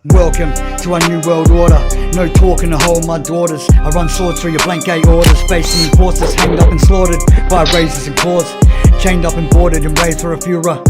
Welcome to our new world order. No talking to hold my daughters. I run swords through your blank gate orders. Facing enforcers, hanged up and slaughtered by razors and claws. Chained up and boarded and raised for a furor.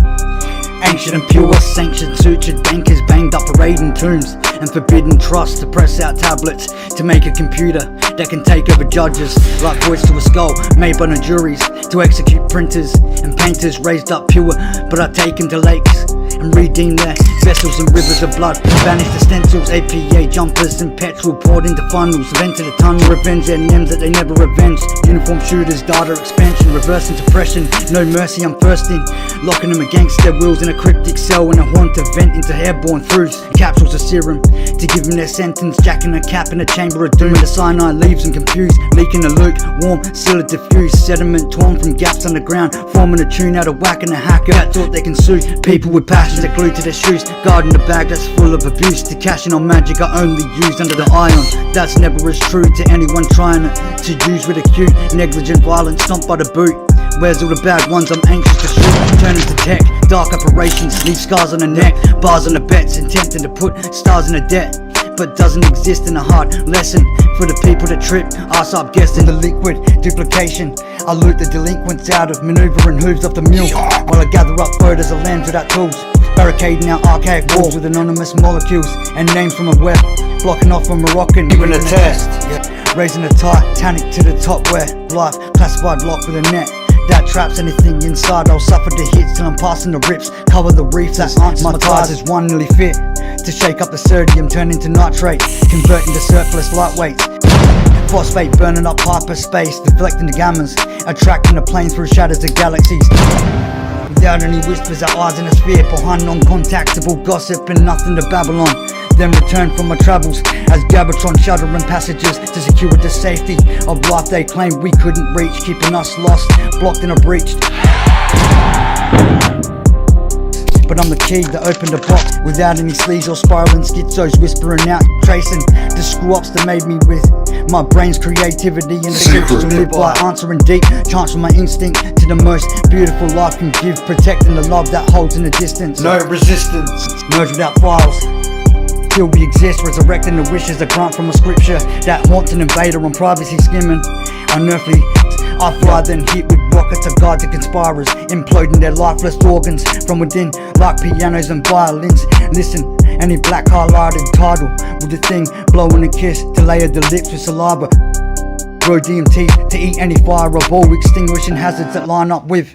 Ancient and pure, sanctioned, sutured bankers banged up parading tombs and forbidden trust to press out tablets to make a computer that can take over judges like voice to a skull made by the juries to execute printers and painters raised up pure, but I take them to lakes and redeem their vessels and rivers of blood. Banish the stencils, APA jumpers and petrol poured into funnels. Vented a ton, revenge their names that they never avenged. Uniform shooters, data expansion, reversing suppression. No mercy, I'm thirsting. Locking them against their wills in a cryptic cell and a haunt to vent into airborne throughs. Capsules of serum to give them their sentence. Jacking a cap in a chamber of doom. The cyanide leaves them confused. Leaking the lukewarm, sealed diffused. Sediment torn from gaps underground. Forming a tune out of whacking a hacker that thought they can sue people with passion. They're glued to their shoes, guarding the bag that's full of abuse. To cash in on magic I only used under the iron. That's never as true to anyone trying to use with acute negligent violence, stomped by the boot. Where's all the bad ones I'm anxious to shoot? Turning to tech, dark operations, leave scars on the neck. Bars on the bets, attempting to put stars in the debt, but doesn't exist in the heart. Lesson for the people that trip, ass up guessing the liquid duplication. I loot the delinquents out of maneuvering hooves off the mule, while I gather up photos of lands without tools. Barricading out archaic walls with anonymous molecules and names from a web, blocking off a Moroccan, even a test. Raising a Titanic to the top where life classified locked with a net that traps anything inside. I'll suffer the hits till I'm passing the rips. Cover the reefs that answer my ties as one nearly fit to shake up the sodium, turn into nitrate, converting to surplus lightweight. Phosphate burning up hyperspace, deflecting the gammas, attracting the plane through shadows of galaxies. Without any whispers, our eyes in a sphere behind non-contactable gossip and nothing to Babylon. Then return from my travels as Gabatron shuddering passages to secure the safety of life they claimed we couldn't reach, keeping us lost, blocked in a breach. But I'm the key that opened the box without any sleaze or spiraling schizos whispering out, tracing the screw-ups that made me with my brain's creativity and the secrets to live by, answering deep, chance from my instinct to the most beautiful life can give, protecting the love that holds in the distance. No resistance, merge without files. Till we exist, resurrecting the wishes, a grant from a scripture that haunts an invader on privacy skimming. Unearthly, I fly then hit with rockets of guide to conspirers, imploding their lifeless organs from within like pianos and violins. Listen, any black highlighted title with the thing blowing a kiss to layer the lips with saliva. Grow DMT to eat any fire of all extinguishing hazards that line up with.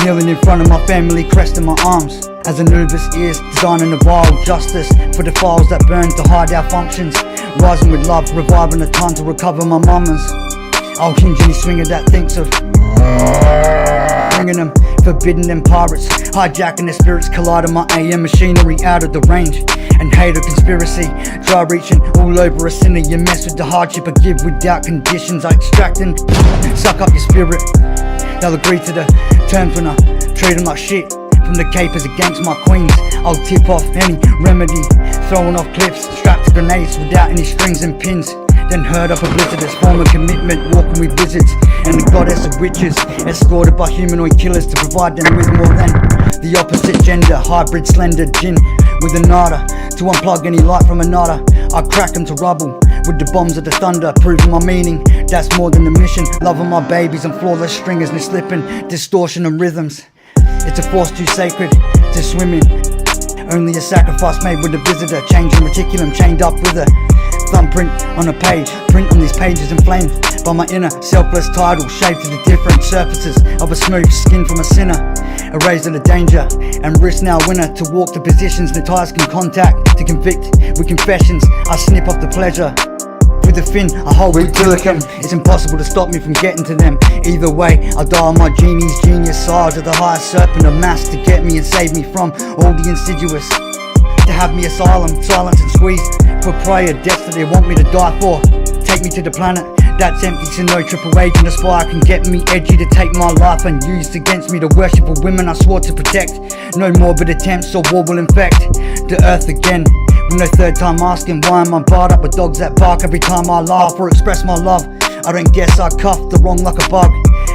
Kneeling in front of my family, cresting my arms as Anubis is designing a vile justice for the files that burn to hide our functions. Rising with love, reviving the time to recover my mamas. I'll hinge any swinger that thinks of bringing them, forbidding them pirates, hijacking their spirits, colliding my AM machinery out of the range. And hate a conspiracy, dry reaching all over a sinner. You mess with the hardship I give without conditions. I extract and suck up your spirit. They'll agree to the terms when I treat them like shit. From the capers against my queens, I'll tip off any remedy, throwing off cliffs, strapped to grenades without any strings and pins. Then heard of a blizzard as form of commitment, walking with wizards and the goddess of witches, escorted by humanoid killers to provide them with more than the opposite gender. Hybrid slender djinn with a nada to unplug any light from a nada. I crack them to rubble with the bombs of the thunder, proving my meaning, that's more than a mission. Loving my babies and flawless stringers, and slipping distortion and rhythms. It's a force too sacred to swim in, only a sacrifice made with a visitor. Changing reticulum chained up with a thumbprint on a page, print on these pages inflamed by my inner selfless title, shaped to the different surfaces of a smooth skin from a sinner, erasing the danger and risk now winner to walk to positions the ties can contact, to convict with confessions. I snip off the pleasure with a fin I hold with silicon. It's impossible to stop me from getting to them. Either way, I'll dial my genie's genius side to the highest serpent of mass to get me and save me from all the insidious. To have me asylum, silence and squeeze for prior deaths that they want me to die for. Take me to the planet that's empty, so no triple agent aspire can get me edgy to take my life unused against me. The worship of women I swore to protect. No morbid attempts or war will infect the earth again. With no third time asking why am I barred up with dogs that bark every time I laugh or express my love. I don't guess I cuffed the wrong like a bug,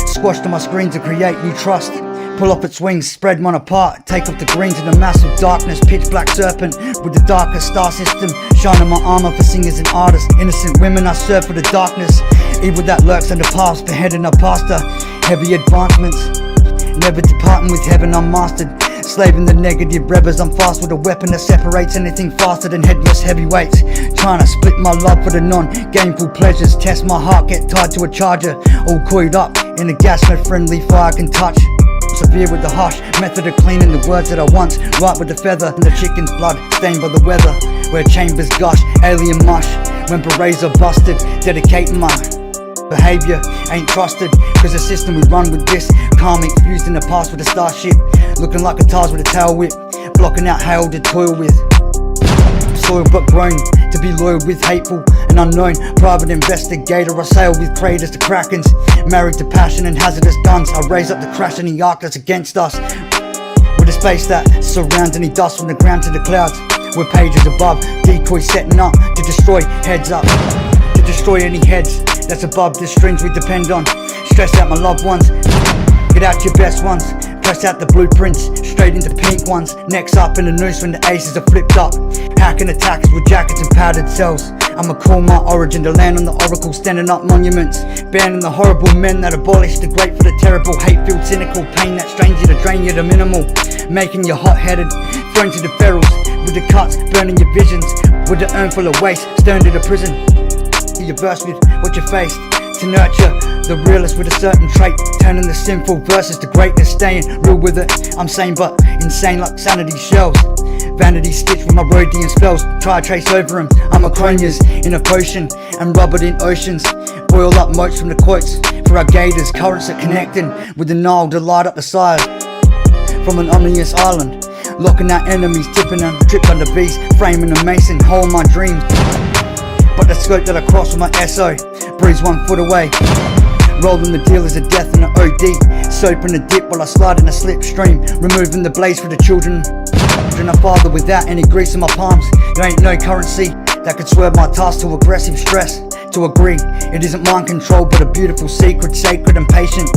squashed on my screen to create new trust. Pull off its wings, spread one apart. Take off the greens in a massive darkness. Pitch black serpent with the darkest star system. Shining my armor for singers and artists. Innocent women I serve for the darkness. Evil that lurks under paths, beheading our pastor. Heavy advancements, never departing with heaven unmastered. Slaving the negative rebels, I'm fast with a weapon that separates anything faster than headless heavyweights. Trying to split my love for the non-gameful pleasures. Test my heart, get tied to a charger. All coiled up in a gas, no friendly fire can touch. Severe with the harsh method of cleaning the words that I once write with the feather. And the chicken's blood stained by the weather, where chambers gush, alien mush. When berets are busted, dedicating my behavior ain't trusted, cause the system we run with this karmic fused in the past with a starship. Looking like a Tars with a tail whip, blocking out hail to toil with. Soil but grown to be loyal with hateful and unknown. Private investigator, I sail with traders to krakens. Married to passion and hazardous guns, I raise up the crash in the arc that's against us. With a space that surrounds any dust from the ground to the clouds. We're pages above, decoys setting up to destroy heads up. To destroy any heads that's above the strings we depend on. Stress out my loved ones, get out your best ones. Press out the blueprints, straight into pink ones. Necks up in the noose when the aces are flipped up. Hacking attackers with jackets and powdered cells. I'ma call my origin to land on the oracle, standing up monuments. Banning the horrible men that abolish the great for the terrible. Hate-filled, cynical pain that strains you to drain you to minimal. Making you hot-headed, thrown to the ferals. With the cuts, burning your visions. With the urn full of waste, stern to the prison. You verse with what you faced. To nurture the realist with a certain trait, turning the sinful verses to greatness, staying real with it. I'm sane but insane like sanity shells. Vanity stitched with my Rhodian spells. Try to trace over him, I'm a cronias in a potion and rubbered in oceans. Boil up moats from the quotes for our gators. Currents are connecting with the Nile to light up the sires. From an ominous island, locking out enemies, tipping and tripped under beast, framing a mason, hole in my dreams. But the scope that I cross with my SO, breeze 1 foot away. Rolling the deal is a death and an OD. Soap in a dip while I slide in a slipstream. Removing the blaze for the children. And a father without any grease in my palms. There ain't no currency that could swerve my task to aggressive stress. To agree, it isn't mind control but a beautiful secret, sacred and patient.